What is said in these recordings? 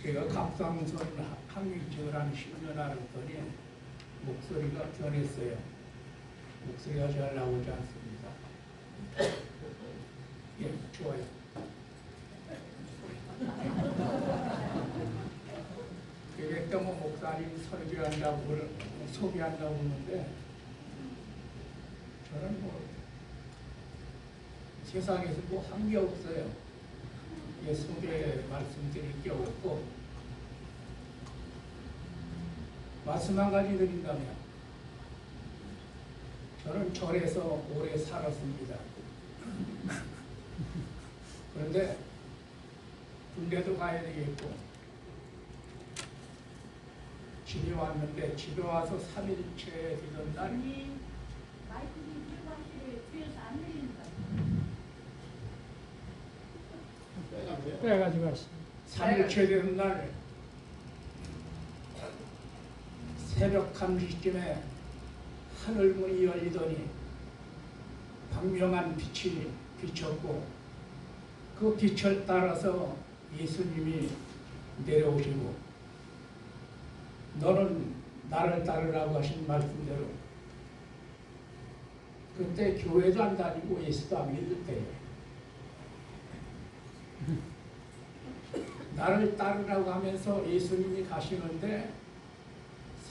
제가 갑상선 항위증을 한 10년 앓았더니 목소리가 변했어요. 목소리가 잘 나오지 않습니다. 예, 좋아요. 계획병원 목사님 설교한다고 소개한다고 하는데 저는 뭐 세상에서 뭐 한 게 없어요. 예, 소개 말씀드릴 게 없고 말씀 한 가지 드린다면 저는 절에서 오래 살았습니다. 그런데 군대도 가야 되겠고 집에 왔는데 집에 와서 3일째 되던 날 마이크 좀 들고 하시래. 뒤에서 안 들리는 거 빼가지고 하시. 3일째 되던 날 새벽 1시쯤에 하늘문이 열리더니 광명한 빛이 비쳤고 그 빛을 따라서 예수님이 내려오시고 너는 나를 따르라고 하신 말씀대로 그때 교회도 안 다니고 예수도 안 믿을 때예요. 나를 따르라고 하면서 예수님이 가시는데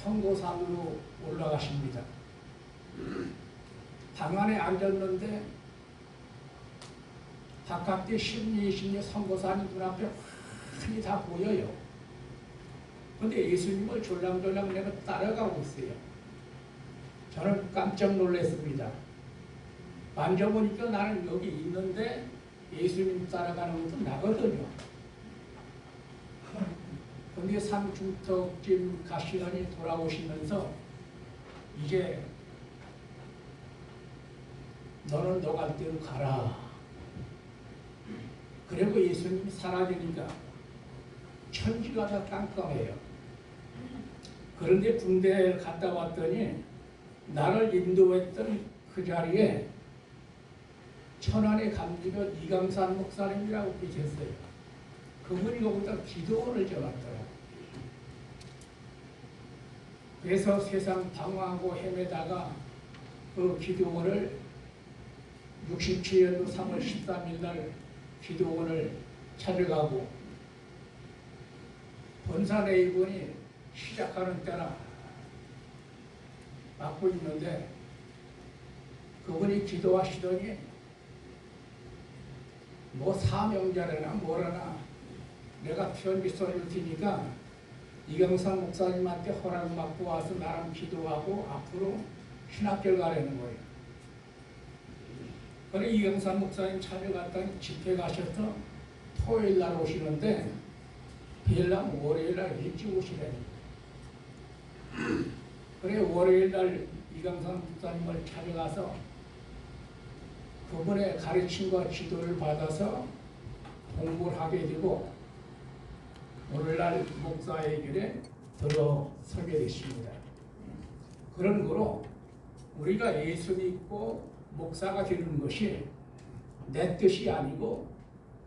선고상으로 올라가십니다. 방 안에 앉았는데 바깥에 심리 선고사님 눈앞에 흔히 다 보여요. 그런데 예수님을 졸랑졸랑 내가 따라가고 있어요. 저는 깜짝 놀랐습니다. 만져보니까 나는 여기 있는데 예수님 따라가는 것도 나거든요. 그런데 삼중턱쯤 가시더니 돌아오시면서 이제 너는 너 갈 대로 가라. 그리고 예수님이 사라지니까 천지가 다 깜깜해요. 그런데 군대에 갔다 왔더니 나를 인도했던 그 자리에 천안의 감리교 이강산 목사님이라고 계셨어요. 그분이 거기다 기도원을 지어놨더라고요. 그래서 세상 방황하고 헤매다가 그 기도원을 67년도 3월 13일 날 기도원을 찾아가고 본산에 이분이 시작하는 때나 맡고 있는데 그분이 기도하시더니 뭐 사명자래나 뭐라나 내가 편지 써줄 테니까 이경상 목사님한테 허락 받고 와서 나랑 기도하고 앞으로 신학교를 가라는 거예요. 그래 이경상 목사님 찾아갔더니 집회 가셔서 토요일 날 오시는데 빌랑 월요일 날 일찍 오시라는 거예요. 그래 월요일 날 이경상 목사님을 찾아가서 그분의 가르침과 지도를 받아서 공부를 하게 되고 오늘날 목사의 길에 들어서게 됐습니다. 그런 거로 우리가 예수 믿고 목사가 되는 것이 내 뜻이 아니고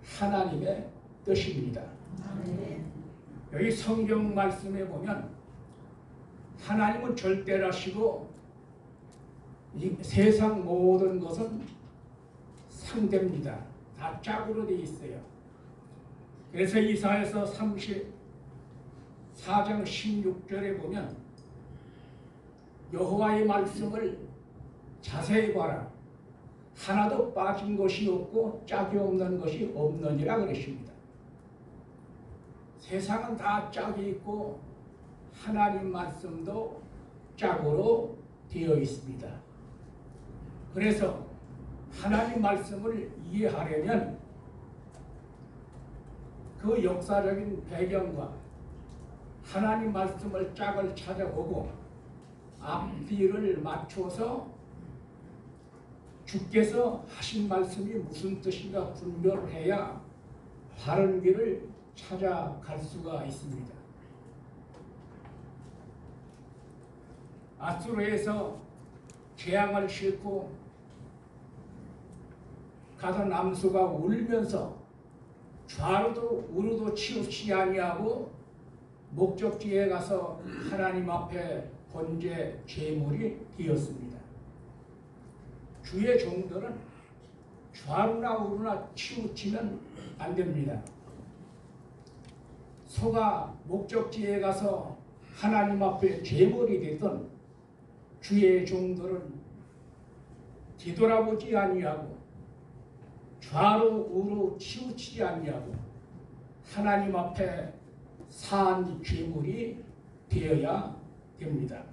하나님의 뜻입니다. 여기 성경 말씀에 보면 하나님은 절대라시고 이 세상 모든 것은 상대입니다. 다 짝으로 되어 있어요. 그래서 이사야서 34장 16절에 보면 여호와의 말씀을 자세히 봐라. 하나도 빠진 것이 없고 짝이 없는 것이 없느니라 그러십니다. 세상은 다 짝이 있고 하나님 말씀도 짝으로 되어 있습니다. 그래서 하나님 말씀을 이해하려면 그 역사적인 배경과 하나님 말씀을 짝을 찾아보고 앞뒤를 맞춰서 주께서 하신 말씀이 무슨 뜻인가 분별을 해야 바른 길을 찾아갈 수가 있습니다. 아수르에서 재앙을 싣고 가던 남수가 울면서 좌로도 우로도 치우치지 아니하고 목적지에 가서 하나님 앞에 번제 제물이 되었습니다. 주의 종들은 좌로나 우로나 치우치면 안 됩니다. 소가 목적지에 가서 하나님 앞에 제물이 됐던 주의 종들은 뒤돌아보지 아니하고 좌로 우로 치우치지 아니하고 하나님 앞에 산 제물이 되어야 됩니다.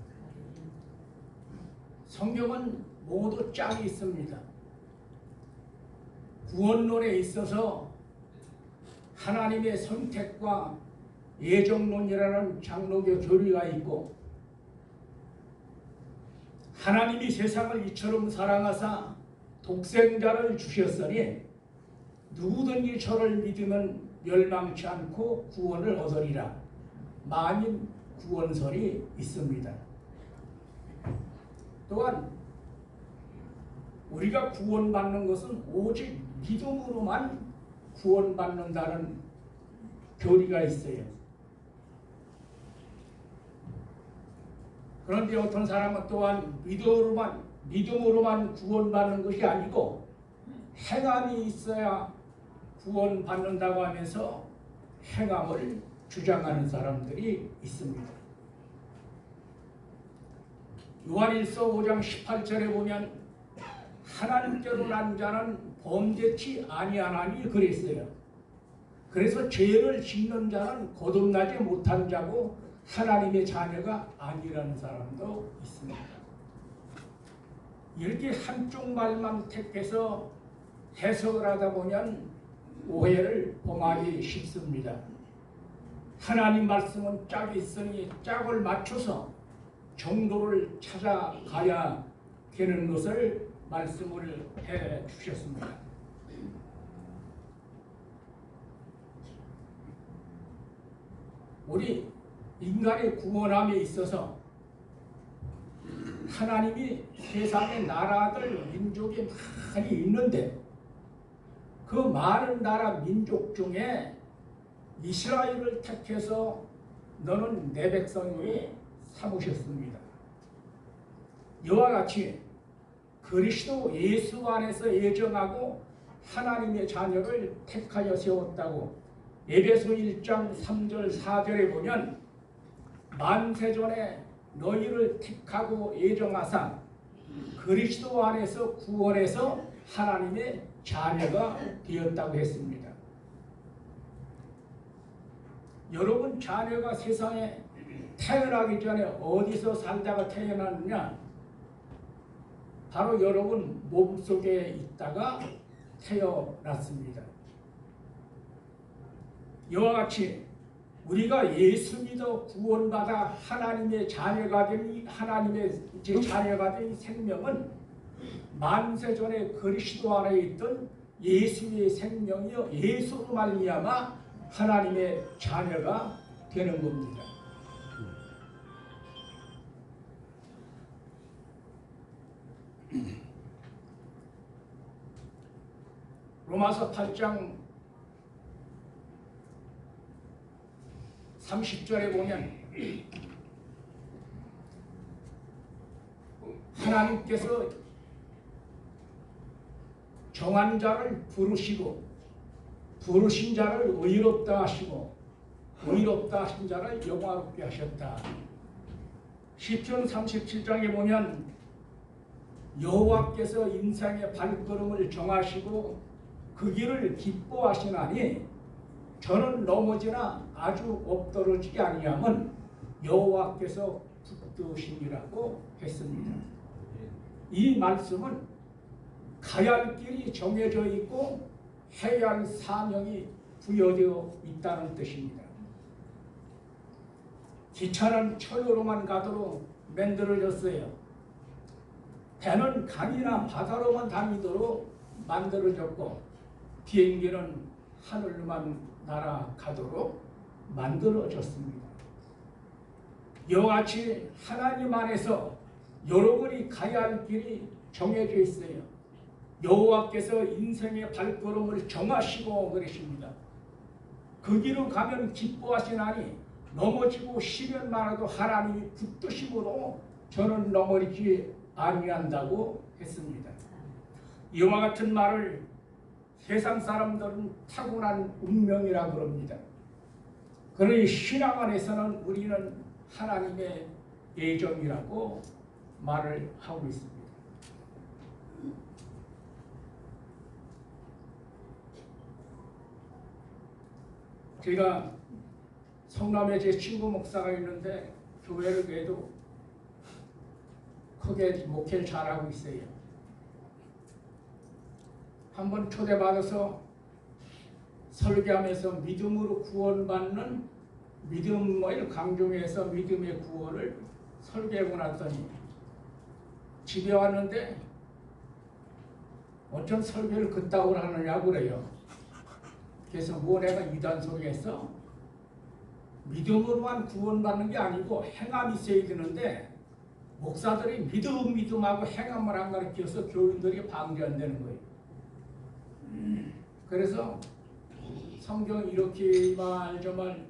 성경은 모두 짝이 있습니다. 구원론에 있어서 하나님의 선택과 예정론이라는 장로교 교리가 있고, 하나님이 세상을 이처럼 사랑하사 독생자를 주셨으니 누구든지 저를 믿으면 멸망치 않고 구원을 얻으리라. 만인 구원설이 있습니다. 또한 우리가 구원받는 것은 오직 믿음으로만 구원받는다는 교리가 있어요. 그런데 어떤 사람은 또한 믿음으로만 구원받는 것이 아니고 행함이 있어야 구원받는다고 하면서 행함을 주장하는 사람들이 있습니다. 요한일서 5장 18절에 보면 하나님께로 난 자는 범죄치 아니하나니 그랬어요. 그래서 죄를 짓는 자는 거듭나지 못한 자고 하나님의 자녀가 아니라는 사람도 있습니다. 이렇게 한쪽 말만 택해서 해석을 하다 보면 오해를 범하기 쉽습니다. 하나님 말씀은 짝이 있으니 짝을 맞춰서 정도를 찾아가야 되는 것을 말씀을 해 주셨습니다. 우리 인간의 구원함에 있어서 하나님이 세상의 나라들, 민족이 많이 있는데 그 많은 나라 민족 중에 이스라엘을 택해서 너는 내 백성으로 삼으셨습니다. 이와 같이 그리스도 예수 안에서 예정하고 하나님의 자녀를 택하여 세웠다고 에베소 1장 3절 4절에 보면 만세전에 너희를 택하고 예정하사 그리스도 안에서 구원해서 하나님의 자녀가 되었다고 했습니다. 여러분 자녀가 세상에 태어나기 전에 어디서 살다가 태어났느냐? 바로 여러분 몸속에 있다가 태어났습니다. 이와 같이 우리가 예수 믿어 구원받아 하나님의 자녀가 된 하나님의 자녀가 된 생명은 만세전에 그리스도 안에 있던 예수의 생명이요 예수로 말미암아 하나님의 자녀가 되는 겁니다. 로마서 8장 30절에 보면 하나님께서 정한 자를 부르시고 부르신 자를 의롭다 하시고 의롭다 하신 자를 영화롭게 하셨다. 시편 37장에 보면 여호와께서 인생의 발걸음을 정하시고 그 길을 기뻐하시나니 저는 넘어지나 아주 엎드러지지 아니함은 여호와께서 붙드시니라고 했습니다. 이 말씀은 가야 할 길이 정해져 있고 해야 할 사명이 부여되어 있다는 뜻입니다. 기차는 철로로만 가도록 만들어졌어요. 배는 강이나 바다로만 다니도록 만들어졌고 비행기는 하늘로만 날아가도록 만들어졌습니다. 이와 같이 하나님 안에서 여러분이 가야 할 길이 정해져 있어요. 여호와께서 인생의 발걸음을 정하시고 그러십니다. 그 길을 가면 기뻐하시나니 넘어지고 시련 많아도 하나님이 붙드심으로 저는 넘어지지 아니한다고 했습니다. 이와 같은 말을 세상 사람들은 타고난 운명이라 그럽니다. 그러니 신앙 안에서는 우리는 하나님의 예정이라고 말을 하고 있습니다. 제가 성남에 제 친구 목사가 있는데 교회를 그래도 크게 목회를 잘하고 있어요. 한번 초대받아서 설교하면서 믿음으로 구원받는 믿음을 강조해서 믿음의 구원을 설교하고 났더니 집에 왔는데 어쩐 설교를 그따구로 하느냐고 그래요. 그래서 뭐 내가 이단 소리 했어? 믿음으로만 구원받는 게 아니고 행함이 있어야 되는데 목사들이 믿음하고 행함을 안 가르쳐서 교인들이 방지한다는 거예요. 그래서 성경 이렇게 말 저말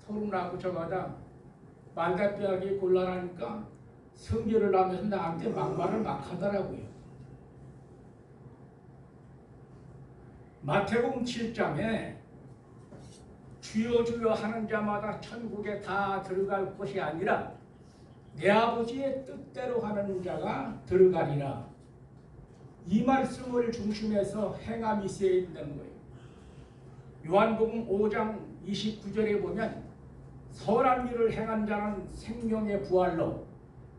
토론하고 저마다 말대표하기 곤란하니까 성결을 하면서 나한테 막말을 막 하더라고요. 마태복음 7장에 주여 주여 하는 자마다 천국에 다 들어갈 것이 아니라 내 아버지의 뜻대로 하는 자가 들어가리라. 이 말씀을 중심해서 행함이 있어야 된다는 거예요. 요한복음 5장 29절에 보면 선한 일을 행한 자는 생명의 부활로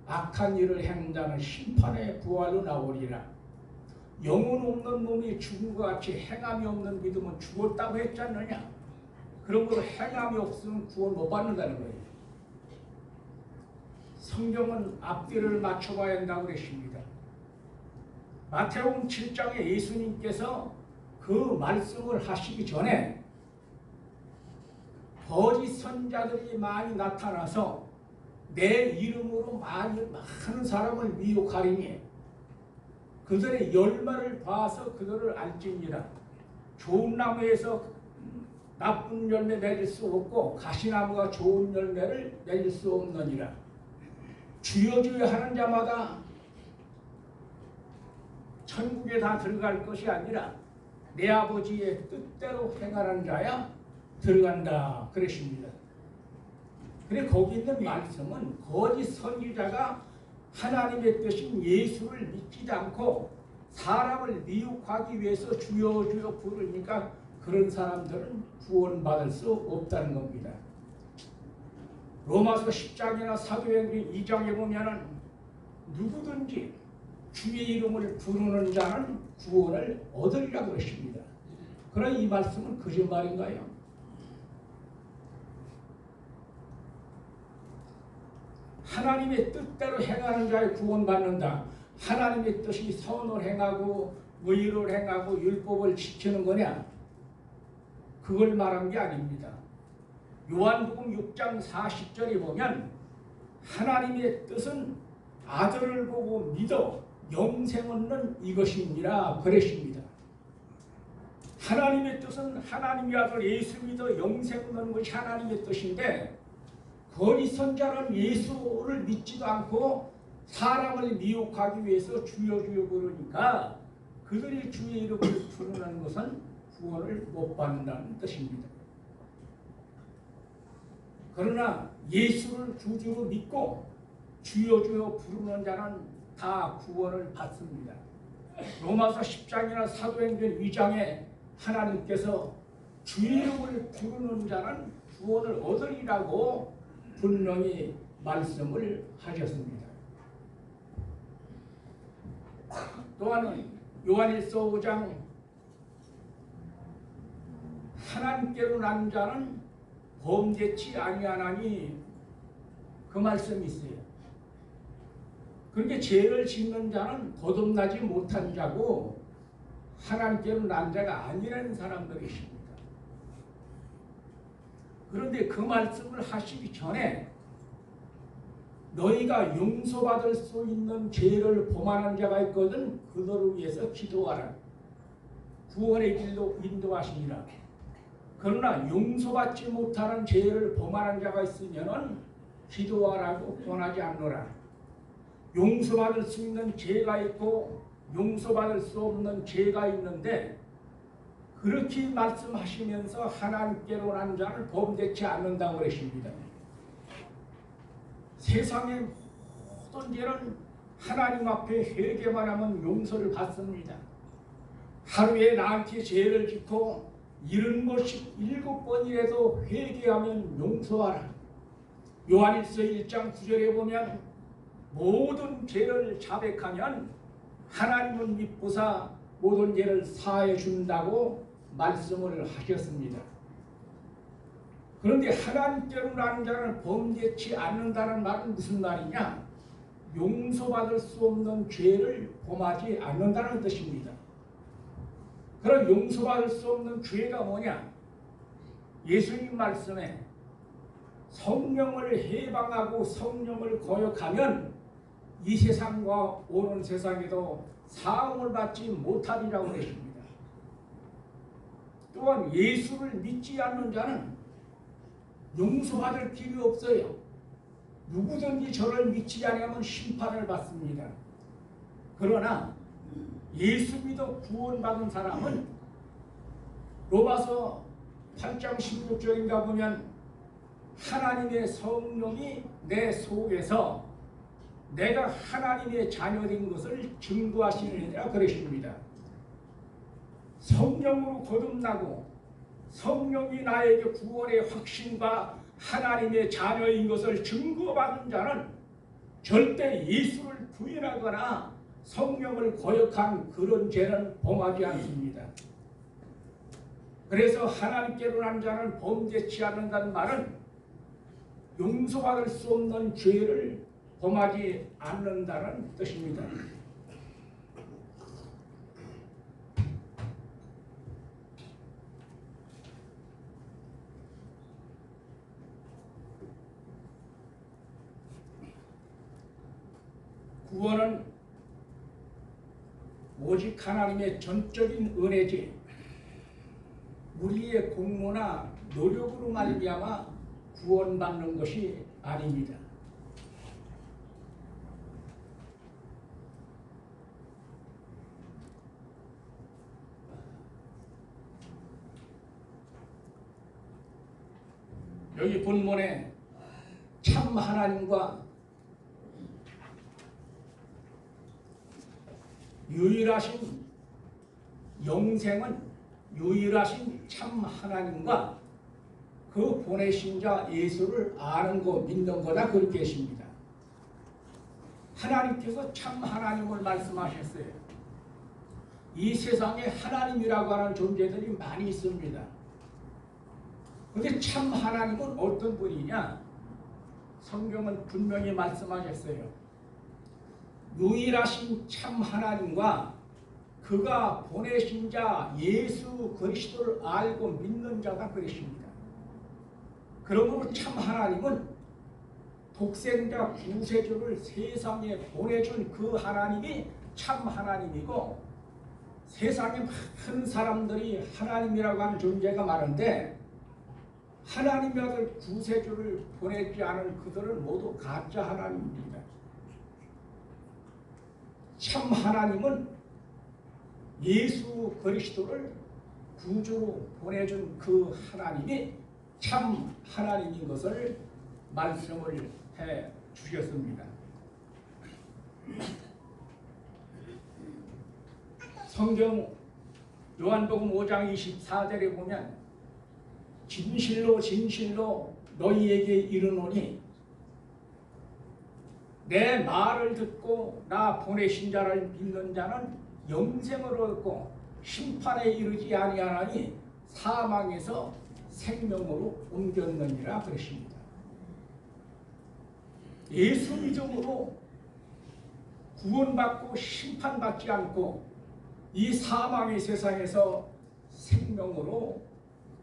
악한 일을 행한 자는 심판의 부활로 나오리라. 영혼 없는 놈이 죽은 것 같이 행함이 없는 믿음은 죽었다고 했지 않느냐. 그러므로 행함이 없으면 구원 못 받는다는 거예요. 성경은 앞뒤를 맞춰봐야 한다고 그랬습니다. 마태복음 7장에 예수님께서 그 말씀을 하시기 전에 거짓 선자들이 많이 나타나서 내 이름으로 많은 사람을 미혹하리니 그들의 열매를 봐서 그들을 알지니라. 좋은 나무에서 나쁜 열매 맺을 수 없고 가시나무가 좋은 열매를 맺을 수 없느니라. 주여 주여 하는 자마다 천국에 다 들어갈 것이 아니라 내 아버지의 뜻대로 행하는 자야 들어간다 그러십니다. 그래 거기 있는 말씀은 거짓 선지자가 하나님의 뜻인 예수를 믿지 않고 사람을 미혹하기 위해서 주여 주여 부르니까 그런 사람들은 구원받을 수 없다는 겁니다. 로마서 10장이나 사도행전 2장에 보면은 누구든지 주의 이름을 부르는 자는 구원을 얻으리라 그러십니다. 그러나 이 말씀은 거짓말인가요? 하나님의 뜻대로 행하는 자의 구원받는다. 하나님의 뜻이 선을 행하고 의를 행하고 율법을 지키는 거냐? 그걸 말한 게 아닙니다. 요한복음 6장 40절에 보면 하나님의 뜻은 아들을 보고 믿어 영생 얻는 이것입니다. 그랬습니다. 하나님의 뜻은 하나님의 아들 예수 믿어 영생 얻는 것이 하나님의 뜻인데 거짓 선자는 예수를 믿지도 않고 사람을 미혹하기 위해서 주여 주여 부르니까 그들이 주의 이름을 부르는 것은 구원을 못 받는다는 뜻입니다. 그러나 예수를 구주로 믿고 주여 주여 부르는 자는 다 구원을 받습니다. 로마서 10장이나 사도행전 2장에 하나님께서 주의 이름을 부르는 자는 구원을 얻으리라고 분명히 말씀을 하셨습니다. 또한 요한일서 5장 하나님께로 난 자는 범죄치 아니하나니 그 말씀이 있어요. 그러니까 죄를 짓는 자는 거듭나지 못한 자고 하나님께로 난 자가 아니라는 사람들이십니다. 그런데 그 말씀을 하시기 전에 너희가 용서받을 수 있는 죄를 범하는 자가 있거든 그들을 위해서 기도하라. 구원의 길로 인도하시니라. 그 그러나 용서받지 못하는 죄를 범하는 자가 있으면은 기도하라고 권하지 않노라. 용서받을 수 있는 죄가 있고 용서받을 수 없는 죄가 있는데 그렇게 말씀하시면서 하나님께로 난 자를 범죄치 않는다고 그러십니다. 세상의 모든 죄는 하나님 앞에 회개만 하면 용서를 받습니다. 하루에 나한테 죄를 짓고 77번이라도 회개하면 용서하라. 요한일서 1장 9절에 보면 모든 죄를 자백하면 하나님은 미쁘사 모든 죄를 사해 준다고 말씀을 하셨습니다. 그런데 하나님께로 나는 자는 범죄치 않는다는 말은 무슨 말이냐? 용서받을 수 없는 죄를 범하지 않는다는 뜻입니다. 그럼 용서받을 수 없는 죄가 뭐냐? 예수님 말씀에 성령을 해방하고 성령을 거역하면 이 세상과 오는 세상에도 사함을 받지 못하리라고 그랬습니다. 또한 예수를 믿지 않는 자는 용서받을 길이 없어요. 누구든지 저를 믿지 않으면 심판을 받습니다. 그러나 예수 믿어 구원받은 사람은 로마서 8장 16절인가 보면 하나님의 성령이 내 속에서 내가 하나님의 자녀된 것을 증거하시느니라 그러십니다. 성령으로 거듭나고 성령이 나에게 구원의 확신과 하나님의 자녀인 것을 증거받은 자는 절대 예수를 부인하거나 성령을 거역한 그런 죄는 범하지 않습니다. 그래서 하나님께로 난 자는 범죄치 않는다는 말은 용서받을 수 없는 죄를 범하지 않는다는 뜻입니다. 구원은 오직 하나님의 전적인 은혜지 우리의 공로나 노력으로 말미암아 구원받는 것이 아닙니다. 여기 본문에 참 하나님과 유일하신 영생은 유일하신 참 하나님과 그 보내신 자 예수를 아는 거 믿는 거다 그렇게 했습니다. 하나님께서 참 하나님을 말씀하셨어요. 이 세상에 하나님이라고 하는 존재들이 많이 있습니다. 그런데 참 하나님은 어떤 분이냐? 성경은 분명히 말씀하셨어요. 유일하신 참 하나님과 그가 보내신 자 예수 그리스도를 알고 믿는 자가 그러십니다. 그러므로 참 하나님은 독생자 구세주를 세상에 보내준 그 하나님이 참 하나님이고 세상에 많은 사람들이 하나님이라고 하는 존재가 많은데 하나님의 아들 구세주를 보내지 않은 그들은 모두 가짜 하나님입니다. 참 하나님은 예수 그리스도를 구주로 보내준 그 하나님이 참 하나님인 것을 말씀을 해 주셨습니다. 성경 요한복음 5장 24절에 보면 진실로 진실로 너희에게 이르노니 내 말을 듣고 나 보내신 자를 믿는 자는 영생을 얻고 심판에 이르지 아니하나니 사망에서 생명으로 옮겼느니라 그러십니다. 예수 믿음으로 구원받고 심판받지 않고 이 사망의 세상에서 생명으로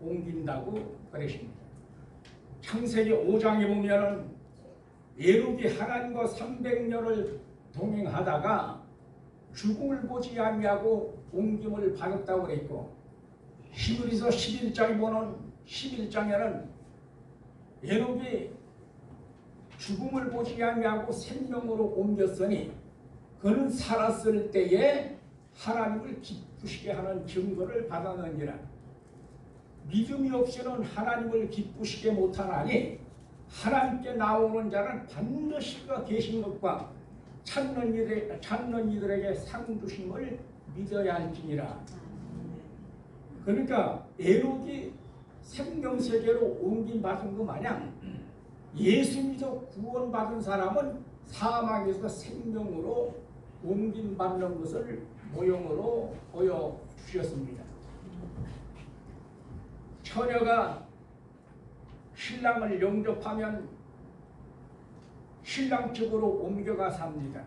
옮긴다고 그러십니다. 창세기 5장에 보면 에녹이 하나님과 300년을 동행하다가 죽음을 보지 아니하고 옮김을 받았다고 그랬고 히브리서 11장에 보면 11장에는 에녹이 죽음을 보지 아니하고 생명으로 옮겼으니 그는 살았을 때에 하나님을 기쁘시게 하는 증거를 받았느니라. 믿음이 없이는 하나님을 기쁘시게 못하나니 하나님께 나오는 자는 반드시 그가 계신 것과 찾는 이들에게 상 주심을 믿어야 할지니라. 그러니까 에녹이 생명세계로 옮김받은 것 마냥 예수 믿어 구원받은 사람은 사망에서 생명으로 옮김받는 것을 모형으로 보여주셨습니다. 처녀가 신랑을 영접하면 신랑 측으로 옮겨가 삽니다.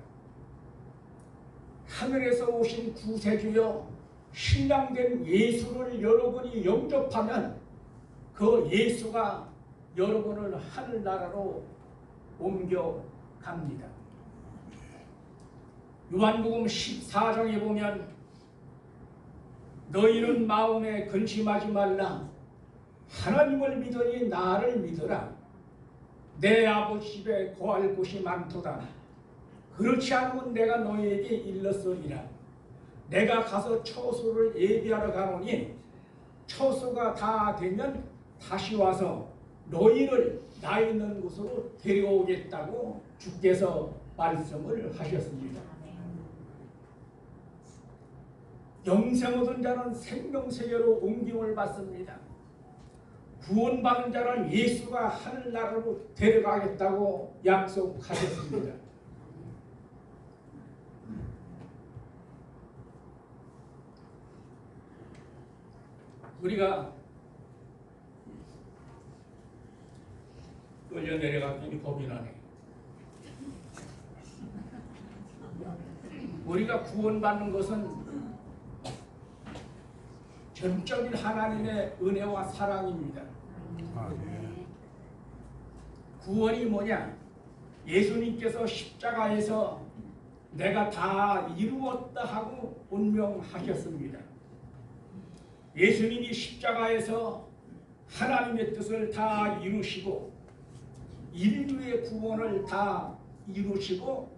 하늘에서 오신 구세주여, 신랑된 예수를 여러분이 영접하면 그 예수가 여러분을 하늘나라로 옮겨갑니다. 요한복음 14장에 보면 너희는 마음에 근심하지 말라. 하나님을 믿으니 나를 믿으라. 내 아버지 집에 거할 곳이 많도다. 그렇지 않으면 내가 너희에게 일렀으리라. 내가 가서 처소를 예비하러 가노니 처소가 다 되면 다시 와서 너희를 나 있는 곳으로 데려오겠다고 주께서 말씀을 하셨습니다. 영생 얻은 자는 생명세계로 옮김을 받습니다. 구원받은 자는 예수가 하늘나라로 데려가겠다고 약속하셨습니다. 우리가 끌려 내려가더니 겁이 나네. 우리가 구원받는 것은 전적인 하나님의 은혜와 사랑입니다. 구원이 뭐냐? 예수님께서 십자가에서 내가 다 이루었다 하고 운명하셨습니다. 예수님이 십자가에서 하나님의 뜻을 다 이루시고 인류의 구원을 다 이루시고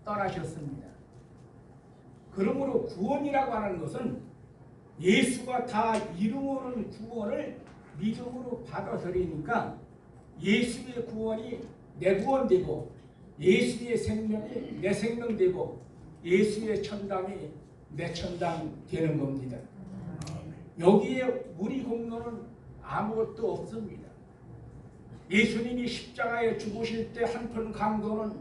떠나셨습니다. 그러므로 구원이라고 하는 것은 예수가 다 이루어놓은 구원을 믿음으로 받아들이니까 예수의 구원이 내 구원되고 예수의 생명이 내 생명되고 예수의 천당이 내 천당 되는 겁니다. 여기에 우리 공로는 아무것도 없습니다. 예수님이 십자가에 죽으실 때 한편 강도는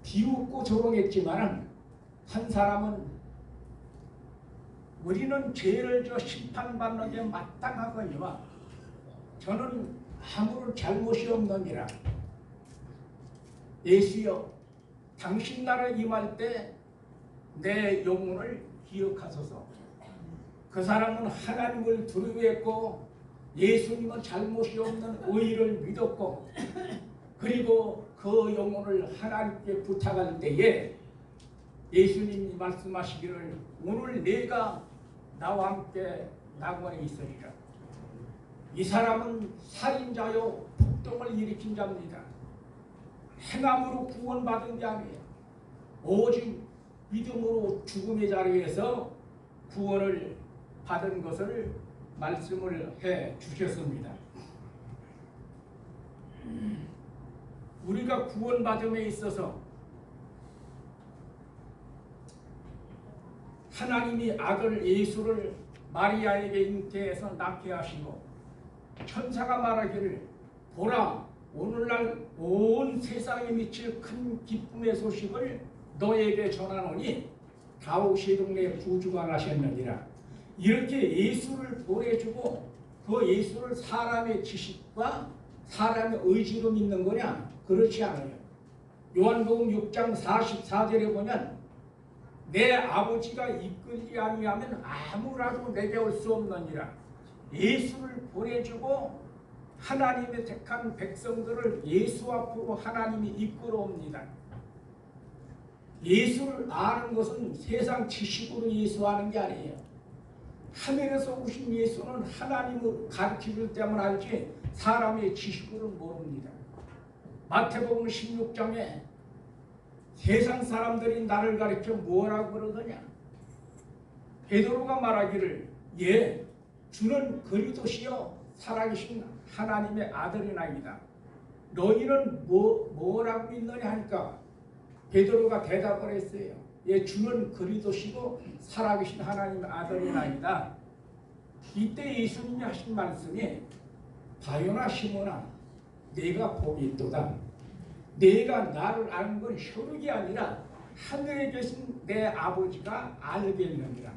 비웃고 조롱했지만 한 사람은 우리는 죄를 져 심판받는 게 마땅하거니와 저는 아무런 잘못이 없느니라. 예수여, 당신 나라 임할 때 내 영혼을 기억하소서. 그 사람은 하나님을 두려워했고 예수님은 잘못이 없는 의를 믿었고 그리고 그 영혼을 하나님께 부탁할 때에 예수님이 말씀하시기를 오늘 내가 나와 함께 낙원에 있으리라. 이 사람은 살인자요 폭동을 일으킨 자입니다. 행함으로 구원받은 게 아니에요. 오직 믿음으로 죽음의 자리에서 구원을 받은 것을 말씀을 해 주셨습니다. 우리가 구원받음에 있어서 하나님이 아들 예수를 마리아에게 잉태해서 낳게 하시고 천사가 말하기를 보라 오늘날 온 세상에 미칠 큰 기쁨의 소식을 너에게 전하노니 다윗의 동네에 구주가 나셨느니라. 이렇게 예수를 보내주고 그 예수를 사람의 지식과 사람의 의지로 믿는 거냐? 그렇지 않아요. 요한복음 6장 44절에 보면 내 아버지가 이끌지 아니하면 아무라도 내게 올 수 없느니라. 예수를 보내주고 하나님의 택한 백성들을 예수 앞으로 하나님이 이끌어옵니다. 예수를 아는 것은 세상 지식으로 예수하는 게 아니에요. 하늘에서 오신 예수는 하나님을 가르쳐줄 때만 알지 사람의 지식으로는 모릅니다. 마태복음 16장에 세상 사람들이 나를 가르쳐 뭐라고 그러더냐? 베드로가 말하기를 예, 주는 그리스도시요 살아계신 하나님의 아들이나이다. 너희는 뭐라고 믿느냐 하니까 베드로가 대답을 했어요. 예, 주는 그리스도시고 살아계신 하나님의 아들이나이다. 이때 예수님이 하신 말씀이 바요나 시몬아 내가 복이 있도다. 내가 나를 아는 건 혈육이 아니라 하늘에 계신 내 아버지가 알겠느니라.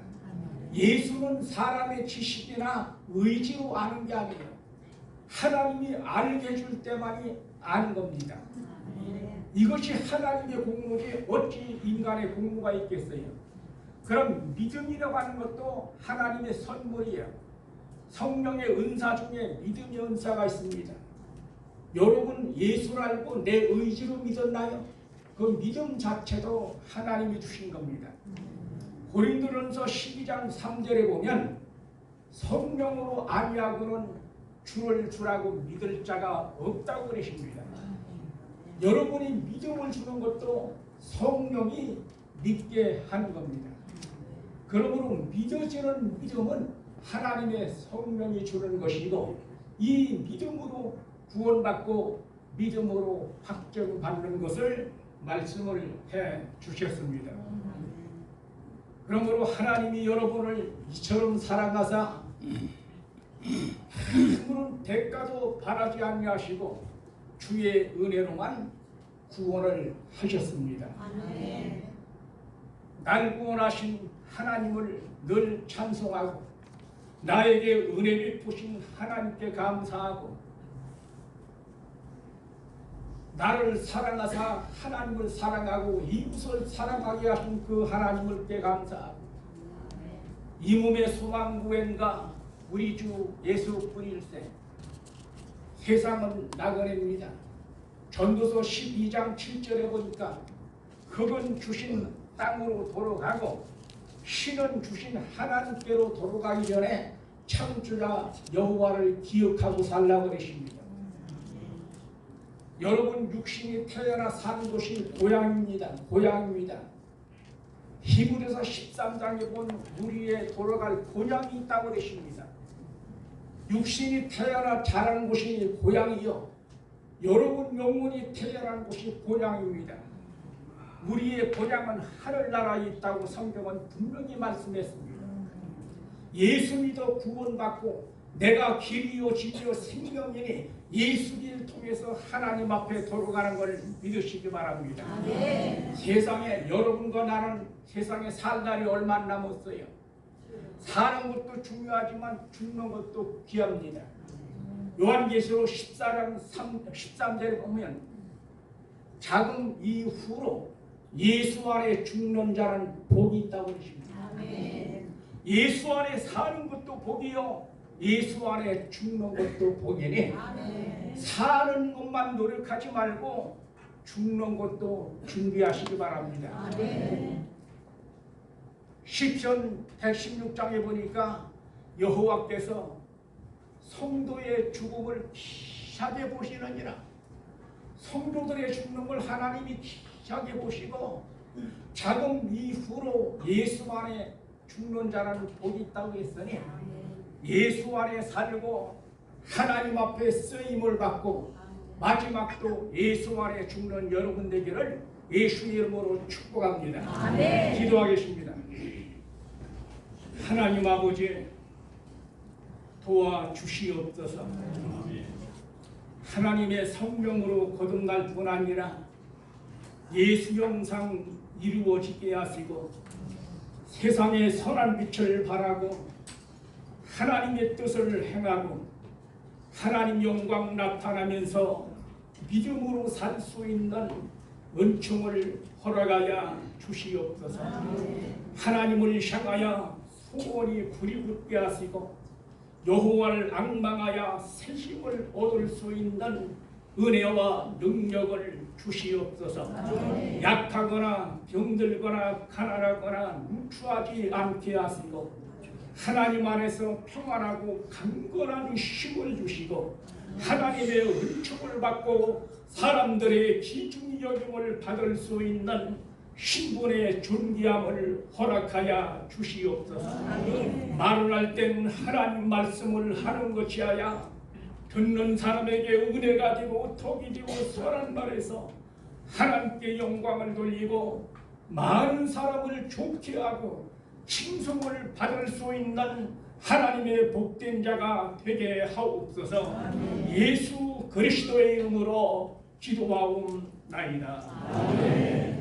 예수는 사람의 지식이나 의지로 아는 게 아니에요. 하나님이 알게 해줄 때만이 아는 겁니다. 이것이 하나님의 공로지 어찌 인간의 공로가 있겠어요. 그럼 믿음이라고 하는 것도 하나님의 선물이에요. 성령의 은사 중에 믿음의 은사가 있습니다. 여러분 예수를 알고 내 의지로 믿었나요? 그 믿음 자체도 하나님이 주신 겁니다. 고린도전서 12장 3절에 보면 성령으로 아니하고는 주를 주라고 믿을 자가 없다고 그러십니다. 여러분이 믿음을 주는 것도 성령이 믿게 하는 겁니다. 그러므로 믿어지는 믿음은 하나님의 성령이 주는 것이고 이 믿음으로 구원받고 믿음으로 확정받는 것을 말씀을 해 주셨습니다. 그러므로 하나님이 여러분을 이처럼 사랑하사 아무런 대가도 바라지 아니하시고 주의 은혜로만 구원을 하셨습니다. 아멘. 날 구원하신 하나님을 늘 찬송하고 나에게 은혜 베푸신 하나님께 감사하고 나를 사랑하사 하나님을 사랑하고 이웃을 사랑하게 하신 그 하나님께 감사하고 이 몸의 소망구원과 우리 주 예수 그리스도의 세상은 나그네입니다. 전도서 12장 7절에 보니까 흙은 주신 땅으로 돌아가고 신은 주신 하나님께로 돌아가기 전에 창조자 여호와를 기억하고 살라고 그러십니다. 여러분 육신이 태어나 사는 곳이 고향입니다. 고향입니다. 히브리서 13장에 본 우리의 돌아갈 고향이 있다고 그러십니다. 육신이 태어나 자란 곳이 고향이요 여러분 영혼이 태어난 곳이 고향입니다. 우리의 고향은 하늘나라에 있다고 성경은 분명히 말씀했습니다. 예수 믿어 구원받고 내가 길이요 진리요 생명이니 예수 길을 통해서 하나님 앞에 돌아가는 것을 믿으시기 바랍니다. 아멘. 세상에 여러분과 나는 세상에 살 날이 얼마 남았어요. 사는 것도 중요하지만 죽는 것도 귀합니다. 요한계시록 14장 13절에 보면 자금 이후로 예수 안에 죽는 자는 복이 있다고 그러십니다. 아멘. 예수 안에 사는 것도 복이요 예수 안에 죽는 것도 복이니 아멘. 사는 것만 노력하지 말고 죽는 것도 준비하시기 바랍니다. 아멘. 시편 116장에 보니까 여호와께서 성도의 죽음을 귀하게 보시느니라. 성도들의 죽는 걸 하나님이 귀하게 보시고 자금 이후로 예수 안에 죽는 자는 복이 있다고 했으니 예수 안에 살고 하나님 앞에 쓰임을 받고 마지막도 예수 안에 죽는 여러분 되기를 예수의 이름으로 축복합니다. 아멘. 기도하겠습니다. 하나님 아버지 도와주시옵소서. 하나님의 성령으로 거듭날 뿐 아니라 예수 형상 이루어지게 하시고 세상에 선한 빛을 발하고 하나님의 뜻을 행하고 하나님 영광 나타나면서 믿음으로 살 수 있는 은총을 허락하여 주시옵소서. 하나님을 향하여 소원이 불이 붙게 하시고 여호와를 앙망하여 새 힘을 얻을 수 있는 은혜와 능력을 주시옵소서. 약하거나 병들거나 가난하거나 누추하지 않게 하시고 하나님 안에서 평안하고 강건한 힘을 주시고 하나님의 은총을 받고 사람들의 귀중히 여김을 받을 수 있는 신분의 존귀함을 허락하여 주시옵소서. 말을 할 땐 하나님 말씀을 하는 것이 아야 듣는 사람에게 은혜가 되고 덕이 되고 선한 말에서 하나님께 영광을 돌리고 많은 사람을 좋게 하고 칭송을 받을 수 있는 하나님의 복된 자가 되게 하옵소서. 예수 그리스도의 이름으로 기도하옵나이다. 아멘.